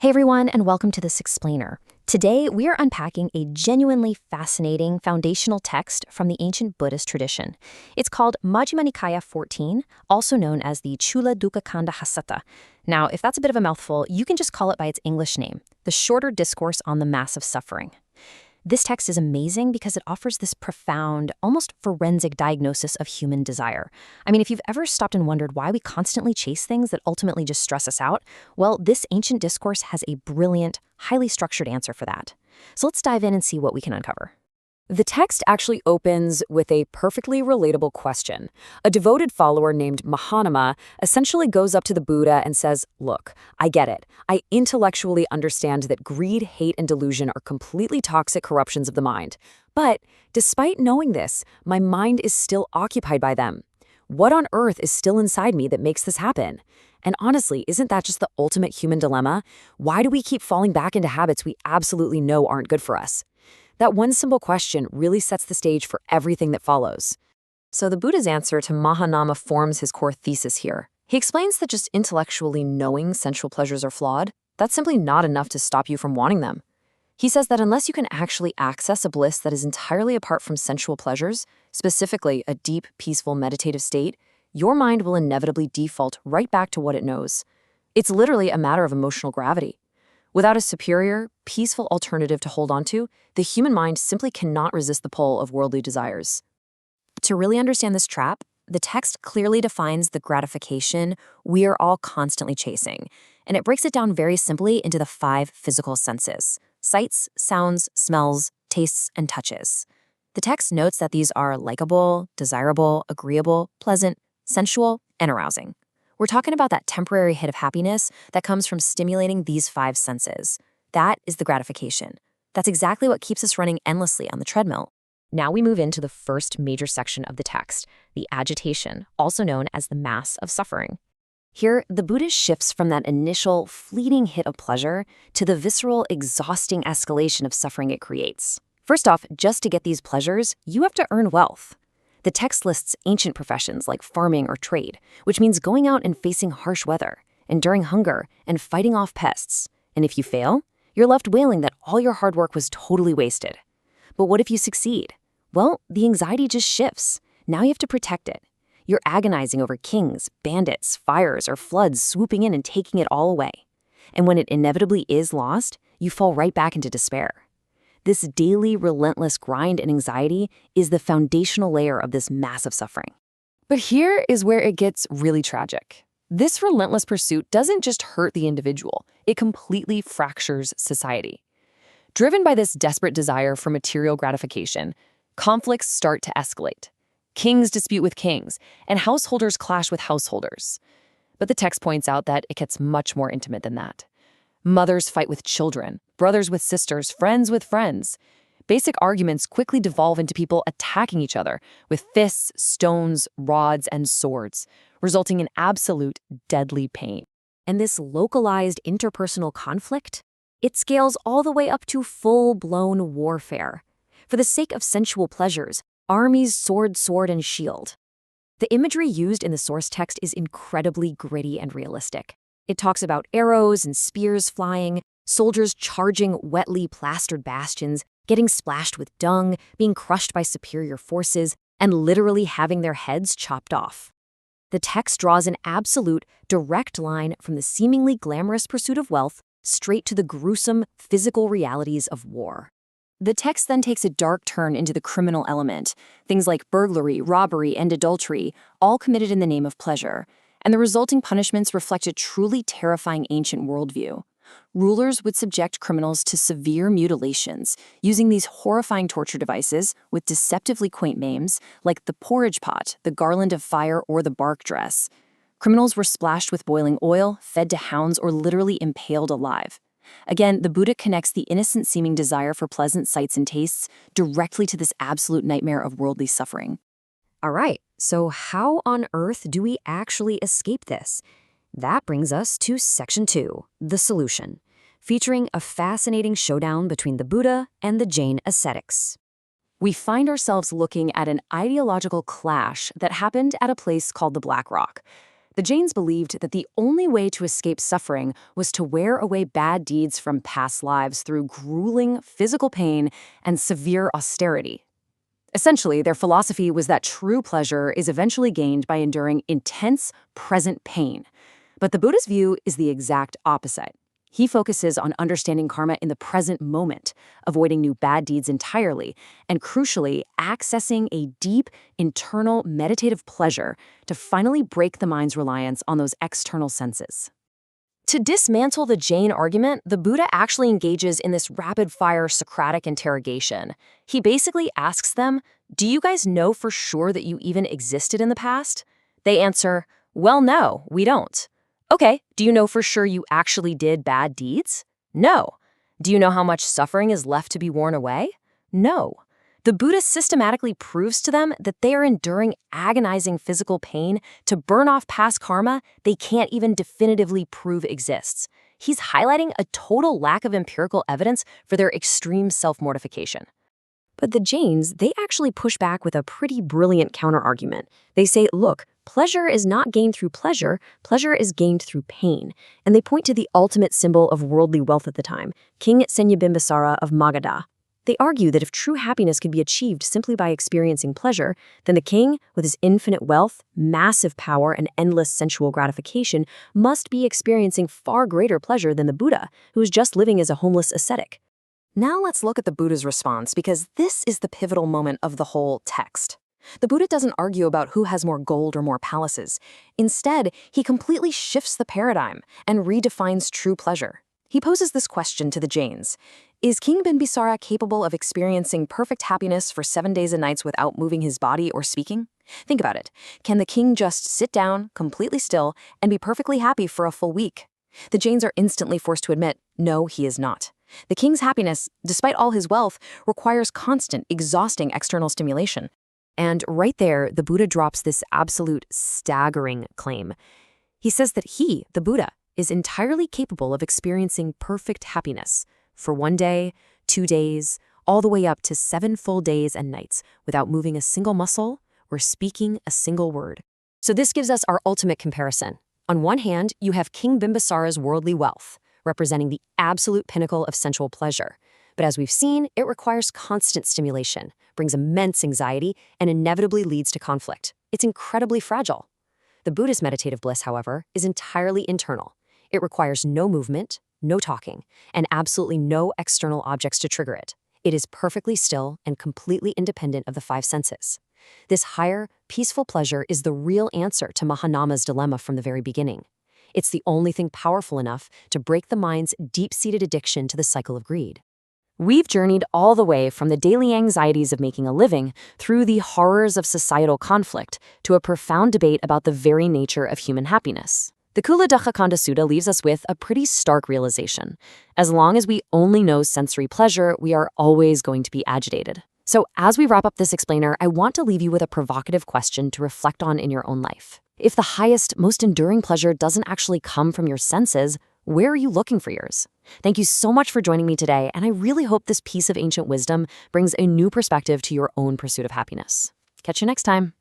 Hey everyone, and welcome to this explainer. Today, we are unpacking a genuinely fascinating foundational text from the ancient Buddhist tradition. It's called Majjhima Nikāya 14, also known as the Cūḻadukkhakkhandha Sutta. Now, if that's a bit of a mouthful, you can just call it by its English name, the Shorter Discourse on the Mass of Suffering. This text is amazing because it offers this profound, almost forensic diagnosis of human desire. I mean, if you've ever stopped and wondered why we constantly chase things that ultimately just stress us out, well, this ancient discourse has a brilliant, highly structured answer for that. So let's dive in and see what we can uncover. The text actually opens with a perfectly relatable question. A devoted follower named Mahanama essentially goes up to the Buddha and says, "Look, I get it. I intellectually understand that greed, hate, and delusion are completely toxic corruptions of the mind. But despite knowing this, my mind is still occupied by them. What on earth is still inside me that makes this happen?" And honestly, isn't that just the ultimate human dilemma? Why do we keep falling back into habits we absolutely know aren't good for us? That one simple question really sets the stage for everything that follows. So the Buddha's answer to Mahanama forms his core thesis here. He explains that just intellectually knowing sensual pleasures are flawed, that's simply not enough to stop you from wanting them. He says that unless you can actually access a bliss that is entirely apart from sensual pleasures, specifically a deep, peaceful, meditative state, your mind will inevitably default right back to what it knows. It's literally a matter of emotional gravity. Without a superior, peaceful alternative to hold on to, the human mind simply cannot resist the pull of worldly desires. To really understand this trap, the text clearly defines the gratification we are all constantly chasing, and it breaks it down very simply into the 5 physical senses: sights, sounds, smells, tastes, and touches. The text notes that these are likable, desirable, agreeable, pleasant, sensual, and arousing. We're talking about that temporary hit of happiness that comes from stimulating these 5 senses. That is the gratification. That's exactly what keeps us running endlessly on the treadmill. Now we move into the first major section of the text, the agitation, also known as the mass of suffering. Here, the Buddha shifts from that initial, fleeting hit of pleasure to the visceral, exhausting escalation of suffering it creates. First off, just to get these pleasures, you have to earn wealth. The text lists ancient professions like farming or trade, which means going out and facing harsh weather, enduring hunger, and fighting off pests. And if you fail, you're left wailing that all your hard work was totally wasted. But what if you succeed? Well, the anxiety just shifts. Now you have to protect it. You're agonizing over kings, bandits, fires, or floods swooping in and taking it all away. And when it inevitably is lost, you fall right back into despair. This daily, relentless grind and anxiety is the foundational layer of this massive suffering. But here is where it gets really tragic. This relentless pursuit doesn't just hurt the individual, it completely fractures society. Driven by this desperate desire for material gratification, conflicts start to escalate. Kings dispute with kings, and householders clash with householders. But the text points out that it gets much more intimate than that. Mothers fight with children, brothers with sisters, friends with friends. Basic arguments quickly devolve into people attacking each other with fists, stones, rods, and swords, resulting in absolute deadly pain. And this localized interpersonal conflict, it scales all the way up to full-blown warfare. For the sake of sensual pleasures, armies sword, and shield. The imagery used in the source text is incredibly gritty and realistic. It talks about arrows and spears flying, soldiers charging wetly plastered bastions, getting splashed with dung, being crushed by superior forces, and literally having their heads chopped off. The text draws an absolute, direct line from the seemingly glamorous pursuit of wealth straight to the gruesome, physical realities of war. The text then takes a dark turn into the criminal element, things like burglary, robbery, and adultery, all committed in the name of pleasure. And the resulting punishments reflect a truly terrifying ancient worldview. Rulers would subject criminals to severe mutilations, using these horrifying torture devices with deceptively quaint names like the porridge pot, the garland of fire, or the bark dress. Criminals were splashed with boiling oil, fed to hounds, or literally impaled alive. Again, the Buddha connects the innocent-seeming desire for pleasant sights and tastes directly to this absolute nightmare of worldly suffering. All right, so how on earth do we actually escape this? That brings us to Section 2, the solution, featuring a fascinating showdown between the Buddha and the Jain ascetics. We find ourselves looking at an ideological clash that happened at a place called the Black Rock. The Jains believed that the only way to escape suffering was to wear away bad deeds from past lives through grueling physical pain and severe austerity. Essentially, their philosophy was that true pleasure is eventually gained by enduring intense present pain. But the Buddha's view is the exact opposite. He focuses on understanding karma in the present moment, avoiding new bad deeds entirely, and crucially, accessing a deep, internal, meditative pleasure to finally break the mind's reliance on those external senses. To dismantle the Jain argument, the Buddha actually engages in this rapid-fire Socratic interrogation. He basically asks them, "Do you guys know for sure that you even existed in the past?" They answer, "Well, no, we don't." "Okay, do you know for sure you actually did bad deeds?" "No." "Do you know how much suffering is left to be worn away?" "No." The Buddha systematically proves to them that they are enduring agonizing physical pain to burn off past karma they can't even definitively prove exists. He's highlighting a total lack of empirical evidence for their extreme self-mortification. But the Jains, they actually push back with a pretty brilliant counterargument. They say, look, pleasure is not gained through pleasure, pleasure is gained through pain. And they point to the ultimate symbol of worldly wealth at the time, King Senyabimbasara of Magadha. They argue that if true happiness could be achieved simply by experiencing pleasure, then the king, with his infinite wealth, massive power, and endless sensual gratification, must be experiencing far greater pleasure than the Buddha, who is just living as a homeless ascetic. Now let's look at the Buddha's response, because this is the pivotal moment of the whole text. The Buddha doesn't argue about who has more gold or more palaces. Instead, he completely shifts the paradigm and redefines true pleasure. He poses this question to the Jains. Is King Bimbisara capable of experiencing perfect happiness for 7 days and nights without moving his body or speaking? Think about it. Can the king just sit down, completely still, and be perfectly happy for a full week? The Jains are instantly forced to admit, no, he is not. The king's happiness, despite all his wealth, requires constant, exhausting external stimulation. And right there, the Buddha drops this absolute staggering claim. He says that he, the Buddha, is entirely capable of experiencing perfect happiness for 1 day, 2 days, all the way up to 7 full days and nights without moving a single muscle or speaking a single word. So this gives us our ultimate comparison. On one hand, you have King Bimbisara's worldly wealth, representing the absolute pinnacle of sensual pleasure. But as we've seen, it requires constant stimulation, brings immense anxiety, and inevitably leads to conflict. It's incredibly fragile. The Buddhist meditative bliss, however, is entirely internal. It requires no movement, no talking, and absolutely no external objects to trigger it. It is perfectly still and completely independent of the 5 senses. This higher, peaceful pleasure is the real answer to Mahanama's dilemma from the very beginning. It's the only thing powerful enough to break the mind's deep-seated addiction to the cycle of greed. We've journeyed all the way from the daily anxieties of making a living through the horrors of societal conflict to a profound debate about the very nature of human happiness. The Cūḻadukkhakkhandha Sutta leaves us with a pretty stark realization. As long as we only know sensory pleasure, we are always going to be agitated. So as we wrap up this explainer, I want to leave you with a provocative question to reflect on in your own life. If the highest, most enduring pleasure doesn't actually come from your senses, where are you looking for yours? Thank you so much for joining me today, and I really hope this piece of ancient wisdom brings a new perspective to your own pursuit of happiness. Catch you next time.